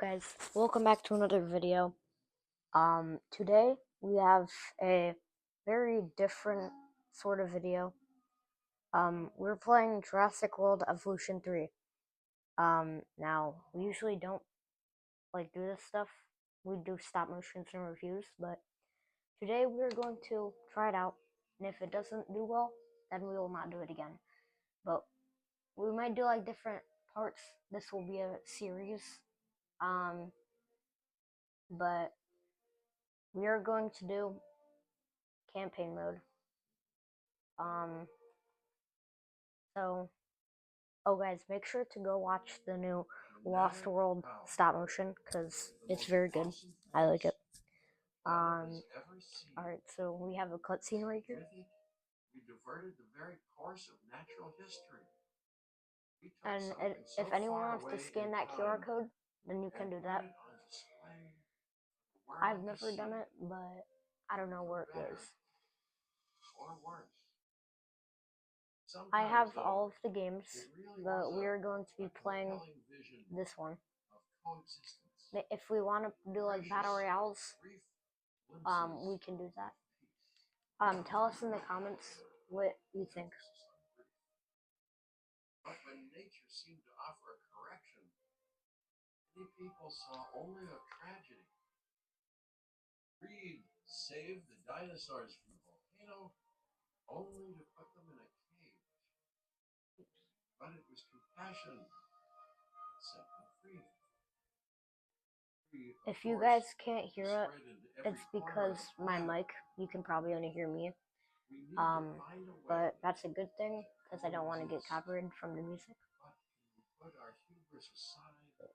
guys, welcome back to another video. Today we have a very different sort of video. We're playing Jurassic World Evolution 3. Now we usually don't do this stuff. We do stop motions and reviews, but today we're going to try it out, and if it doesn't do well, then we will not do it again. But we might do different parts. This will be a series. But we are going to do campaign mode. Oh guys, make sure to go watch the new Lost World stop motion because it's very good. I like it. Alright, so we have a cutscene right here. We diverted the very course of natural history. And if anyone wants to scan that QR code, then you can do that. I've never done it, but I don't know where it is. I have all of the games, but we are going to be playing this one. If we want to do battle royales, we can do that. Tell us in the comments what you think. But when nature seemed to offer a correction, many people saw only a tragedy. Greed saved the dinosaurs from the volcano, only to put them in a cage. But it was compassion that set them free. If you guys can't hear it, it's because my mic, you can probably only hear me. But that's a good thing, because I don't want to get copyrighted from the music. Put our hubris aside and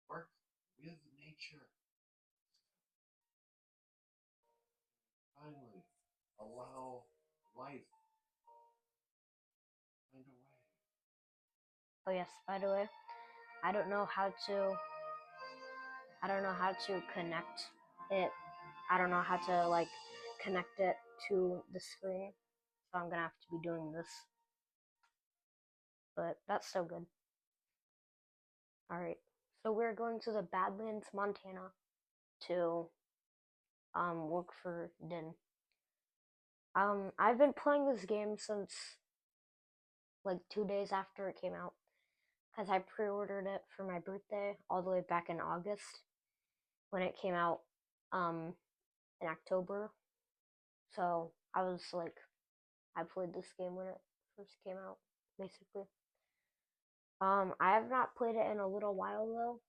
work with nature. Finally, allow life to find a way. Oh yes, by the way, I don't know how to connect it. I don't know how to connect it to the screen, so I'm gonna have to be doing this. But that's so good. Alright, so we're going to the Badlands, Montana to work for Din. I've been playing this game since 2 days after it came out, because I pre-ordered it for my birthday all the way back in August when it came out in October. So I played this game when it first came out, basically. I have not played it in a little while though.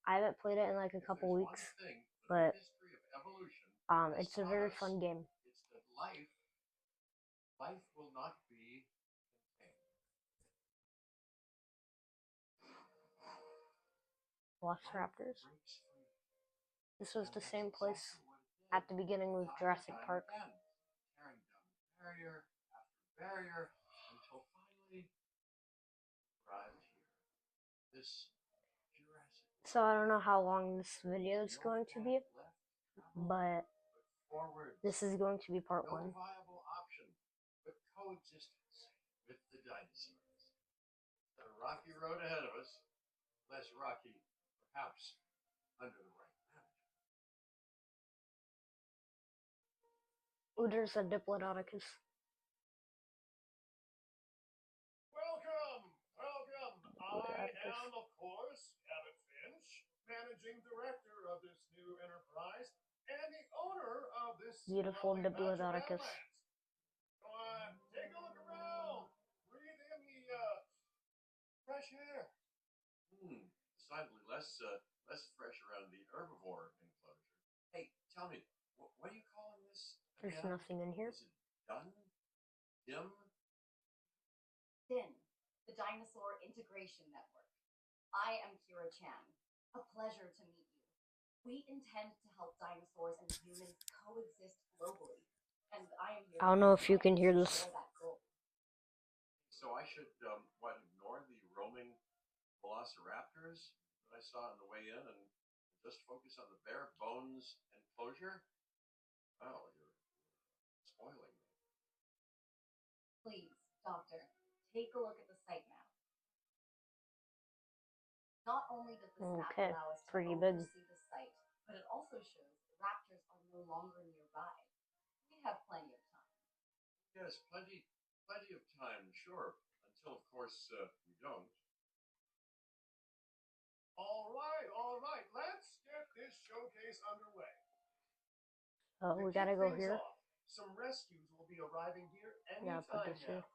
I haven't played it in a couple weeks, but it's a very fun game. It's that life will not be Velociraptors. This was the same place at the beginning with Jurassic Park. Tearing down barrier after barrier until finally arrived here. This Jurassic. So I don't know how long this video is going to be, but this is going to be part 1. No viable option but coexistence with the dinosaurs. The rocky road ahead of us, less rocky, perhaps, under the right management. Ooh, there's a Diplodocus. Welcome! I am, of course, Kevin Finch, managing director of this new enterprise and the owner of this beautiful Diplodocus. Take a look around. Breathe in the fresh air. Decidedly less fresh around the herbivore enclosure. Hey, tell me, what are you calling this? There's nothing in here. Is it done? Dim? DIN, the Dinosaur Integration Network. I am Kira Chan. A pleasure to meet you. We intend to help dinosaurs and humans coexist globally, and I am here. I don't know if you can hear this. So I should ignore the roaming velociraptors that I saw on the way in and just focus on the bare bones enclosure? Well, you're spoiling me. Please, Doctor, take a look at the site map. Not only does this map Okay, allow us to pretty big. oversee the site, but it also shows the raptors are no longer nearby. We have plenty of time. Yes, plenty of time, sure. Until, of course, we don't. All right. Let's get this showcase underway. Oh, To we gotta kick go things here. off, some rescues will be arriving here Yeah, put anytime this here. now.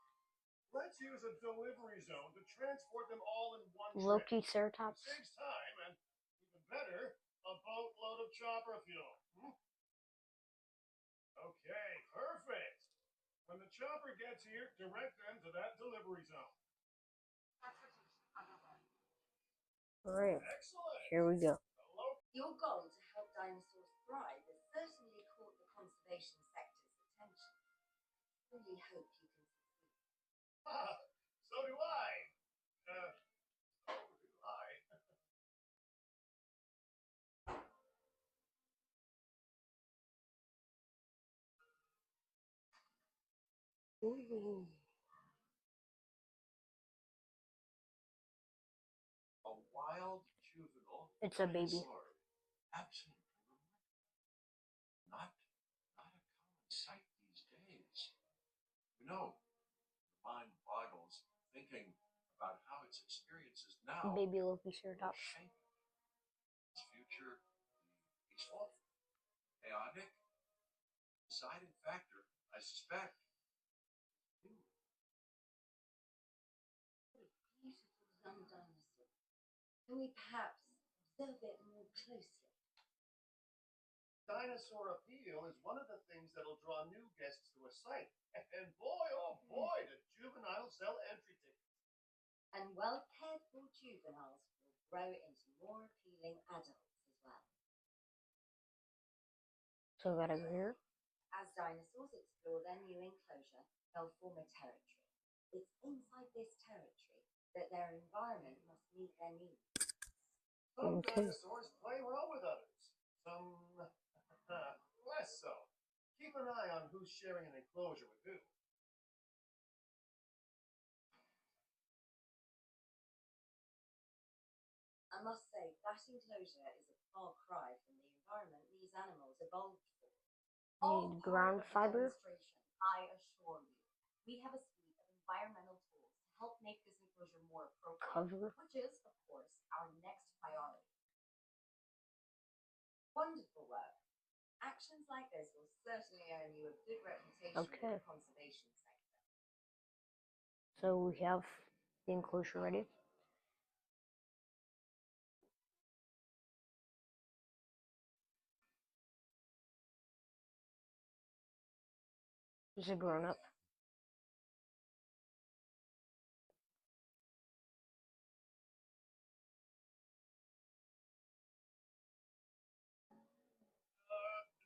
Let's use a delivery zone to transport them all in one Loki trip. Ceratops. It saves time and, even better, a boatload of chopper fuel. Okay, perfect. When the chopper gets here, direct them to that delivery zone. Alright, Excellent. here we go. Hello. Your goal to help dinosaurs thrive has certainly caught the conservation sector's attention. Really hope you can succeed. So do I. So do I. Ooh. A wild juvenile. It's a baby. dinosaur. Absolutely remarkable. Not a common sight these days. You know, the mind boggles thinking about how its experiences now Baby Loki will Ceratops. shape its future. Be peaceful, chaotic. Deciding factor, I suspect. What a beautiful young dinosaur. Can we perhaps observe it more closely? Dinosaur appeal is one of the things that'll draw new guests to a site. And boy, oh boy, do juveniles sell entry tickets. And well-cared for juveniles will grow into more appealing adults as well. So we gotta go here. As dinosaurs explore their new enclosure, they'll form a territory. It's inside this territory that their environment must meet their needs. Some Okay. dinosaurs play well with others. Some less so. Keep an eye on who's sharing an enclosure with who. I must say, that enclosure is a far cry from the environment these animals evolved for. Need ground fiber. I assure you, we have a suite of environmental tools to help make this enclosure more appropriate, Cover. which is, of course, our next priority. Wonderful work. Actions like this will certainly earn you a good reputation Okay. in the conservation sector. So we have the enclosure ready. There's a grown up.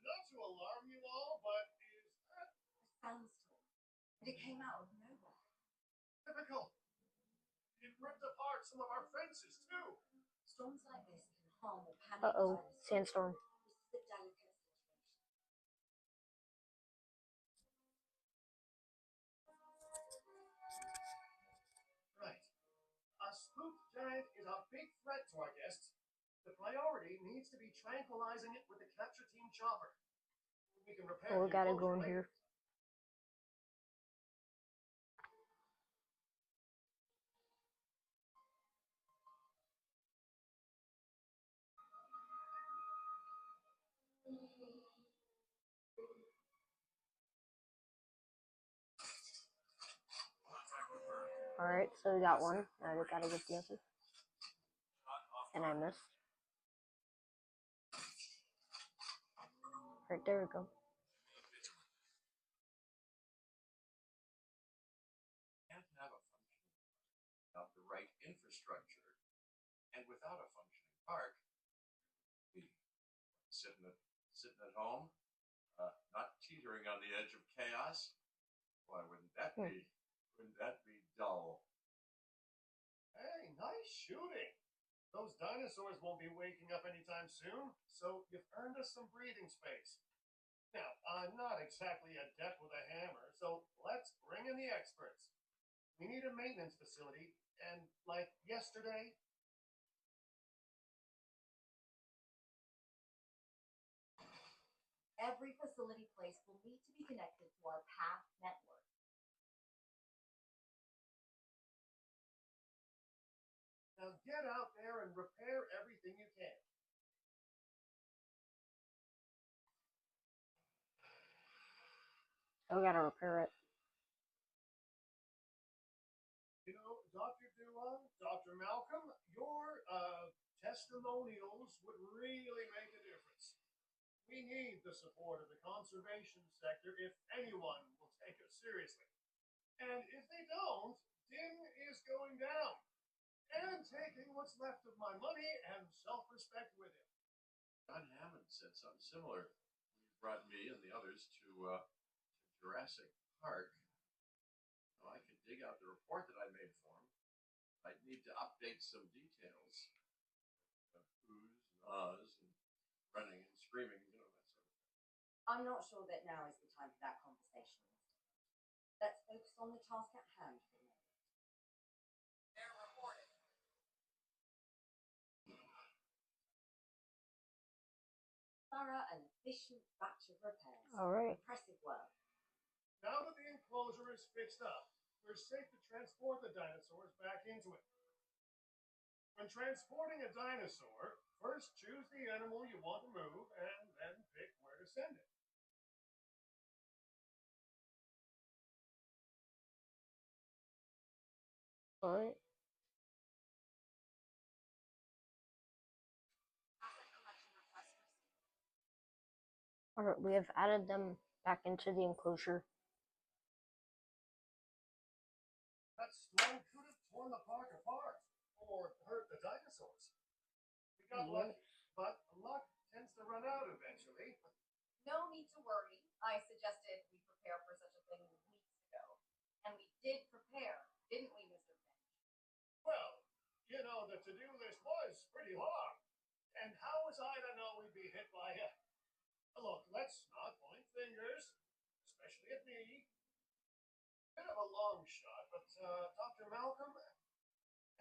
Not to alarm you all, but is that A sandstorm. And it came out of nowhere. typical? It ripped apart some of our fences, too. Storms like this can harm or panic Uh-oh, dinosaurs. sandstorm. This is a delicate situation. Right. A spooked giant is a big threat to our guests. The priority needs to be tranquilizing it with the capture team chopper. We can repair Oh, we the gotta go in enclosure here. later. Alright, so we got one. Now we gotta get the other. And I missed. Right, there we go. Can't have a functioning without the right infrastructure. And without a functioning park, be sitting at home, not teetering on the edge of chaos. Why wouldn't that be? Wouldn't that be dull? Hey, nice shooting. Those dinosaurs won't be waking up anytime soon, so you've earned us some breathing space. Now, I'm not exactly adept with a hammer, so let's bring in the experts. We need a maintenance facility, and like yesterday, Every facility place will need to be connected to our path network. Now get out there and repair everything you can. So we gotta repair it. You know, Dr. Dua, Dr. Malcolm, your testimonials would really make a difference. We need the support of the conservation sector if anyone will take us seriously. And if they don't, Din is going down and taking what's left of my money and self-respect with him. John Hammond said something similar. He brought me and the others to Jurassic Park. Now, I could dig out the report that I made for him. I'd need to update some details. Oohs and ahs and running and screaming, you know, that sort of thing. I'm not sure that now is the time for that conversation, Mr. Finch. Let's focus on the task at hand for the moment. They're reported. Thorough and efficient batch of repairs. All right. Impressive work. Now that the enclosure is fixed up, we're safe to transport the dinosaurs back into it. When transporting a dinosaur, first choose the animal you want to move and then pick where to send it. All right. All right. We have added them back into the enclosure. That storm could have torn the park apart or hurt the dinosaurs. We got lucky, but luck tends to run out eventually. No need to worry. I suggested we prepare for such a thing weeks ago. And we did prepare, didn't we, Mr. Finch? Well, you know, the to-do list was pretty long. And how was I to know we'd be hit by a... Look, let's not point fingers, especially at me. Bit of a long shot, but Dr. Malcolm,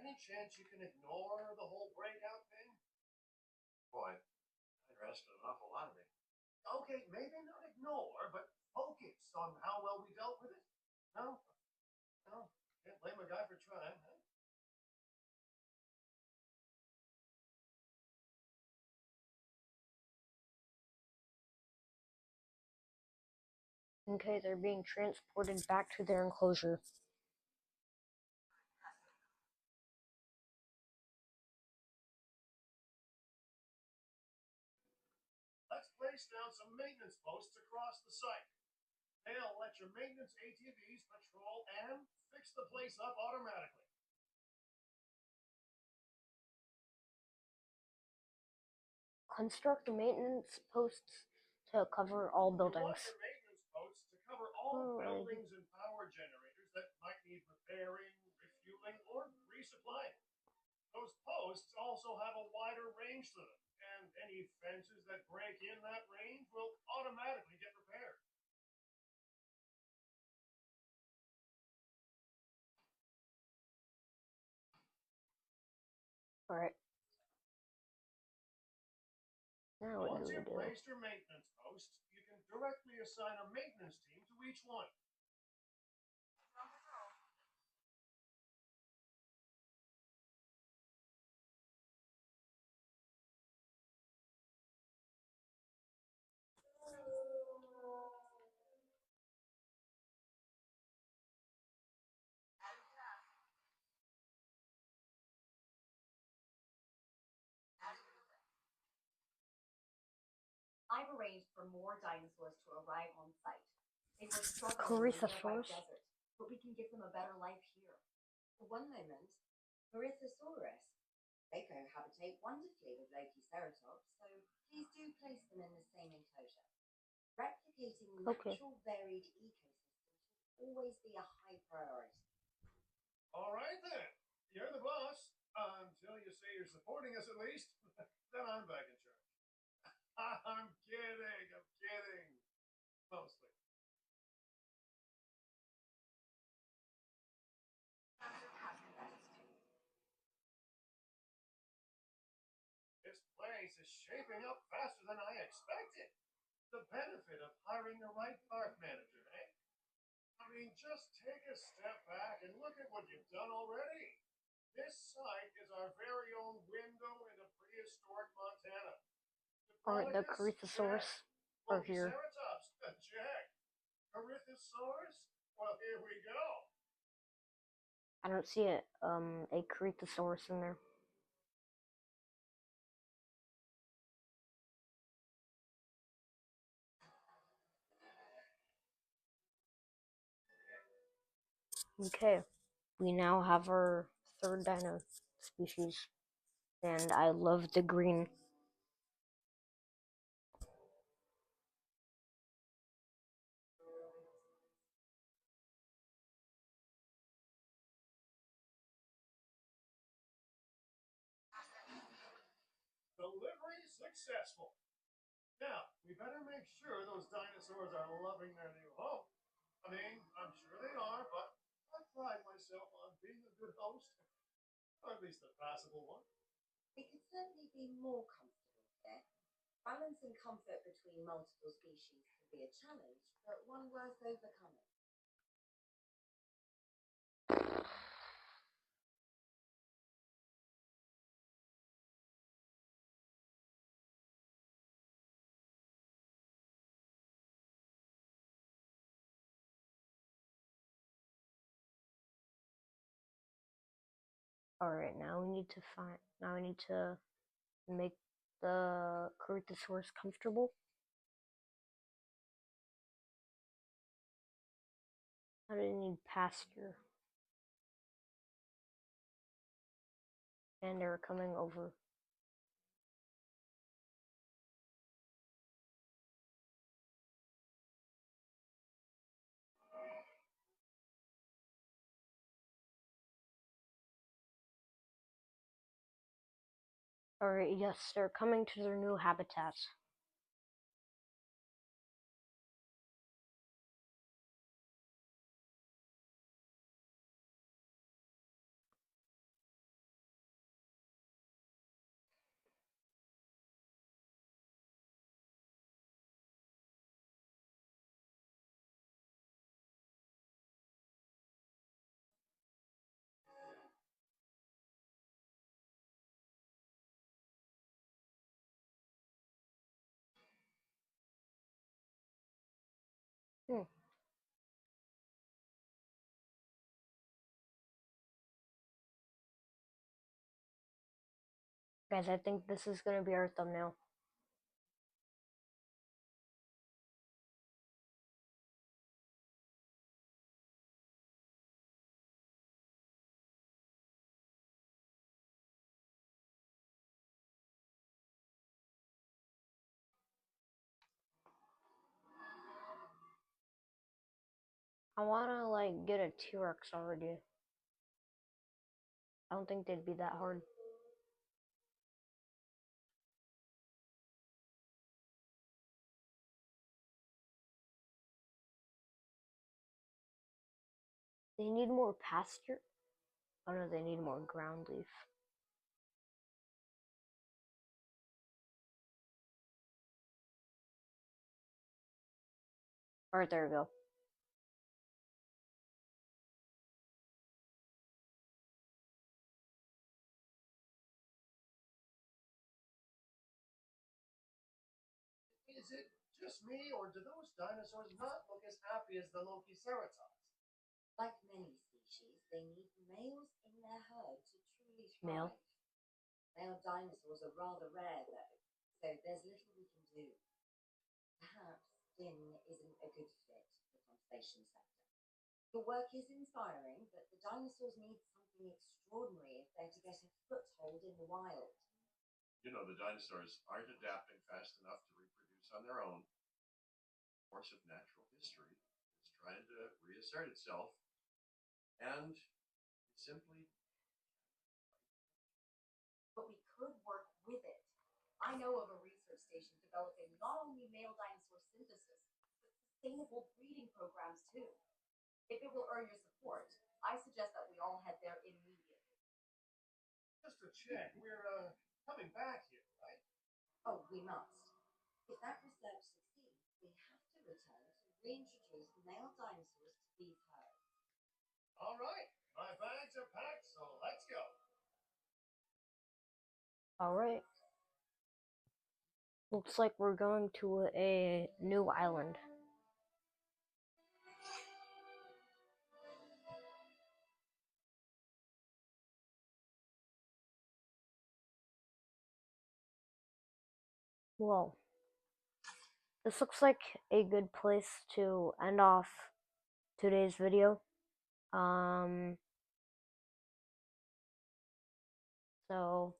any chance you can ignore the whole breakout thing? Boy, that arrested an awful lot of me. Okay, maybe not ignore, but focus on how well we dealt with it. No? No, can't blame a guy for trying, huh? Okay, they're being transported back to their enclosure. Let's place down some maintenance posts across the site. They'll let your maintenance ATVs patrol and fix the place up automatically. Construct maintenance posts to cover all You want buildings. your maintenance posts to cover all buildings and power generators that might need repairing, refueling, or resupplying. Those posts also have a wider range to them, and any fences that break in that range will automatically get repaired. All right. Now what Once do we you've do? placed your maintenance posts, you can directly assign a maintenance team to each one. I've arranged for more dinosaurs to arrive on site. They were struggling in the Corythosaurus? nearby desert, but we can give them a better life here. For one moment, Corythosaurus. They cohabitate wonderfully with Lokiceratops, so please do place them in the same enclosure. Replicating natural varied ecosystems should always be a high priority. All right then, you're the boss. Until you say you're supporting us at least, then I'm back in charge. I'm kidding. Mostly. This place is shaping up faster than I expected. the benefit of hiring the right park manager, eh? I mean, just take a step back and look at what you've done already. This site is our very own window into prehistoric Montana. Alright, the Diplodocus? Check. Corythosaurus are here. Triceratops? Check. Corythosaurus? Well, here we go. I don't see a Corythosaurus in there. Okay, we now have our third dino species, and I love the green. Delivery successful. Now, we better make sure those dinosaurs are loving their new home. I mean, I'm sure they are, but I pride myself on being a good host, or at least a passable one. We could certainly be more comfortable here. Balancing comfort between multiple species can be a challenge, but one worth overcoming. Alright, now we need to make the Corythosaurus comfortable. Now they need pasture. And they're coming over. Alright, yes, they're coming to their new habitats. Guys, I think this is gonna be our thumbnail. I wanna like get a T-Rex already. I don't think they'd be that hard. They need more pasture. Oh no, they need more ground leaf. Alright, there we go. Is it just me, or do those dinosaurs not look as happy as the Lokiceratops? Like many species, they need males in their herd to truly thrive. Male. Male dinosaurs are rather rare, though, so there's little we can do. Perhaps Din isn't a good fit for the conservation sector. Your work is inspiring, but the dinosaurs need something extraordinary if they're to get a foothold in the wild. You know, the dinosaurs aren't adapting fast enough to reproduce on their own. The course of natural history is trying to reassert itself, and it simply. But we could work with it. I know of a research station developing not only male dinosaur synthesis, but sustainable breeding programs too. If it will earn your support, I suggest that we all head there immediately. Just to check, we're coming back here, right? Oh, we must. If that research succeeds, we have to return to reintroduce male dinosaurs to these herds. All right, my bags are packed, so let's go. Alright. Looks like we're going to a new island. Well, this looks like a good place to end off today's video. So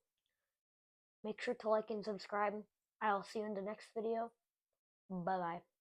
make sure to like and subscribe. I'll see you in the next video. Bye bye.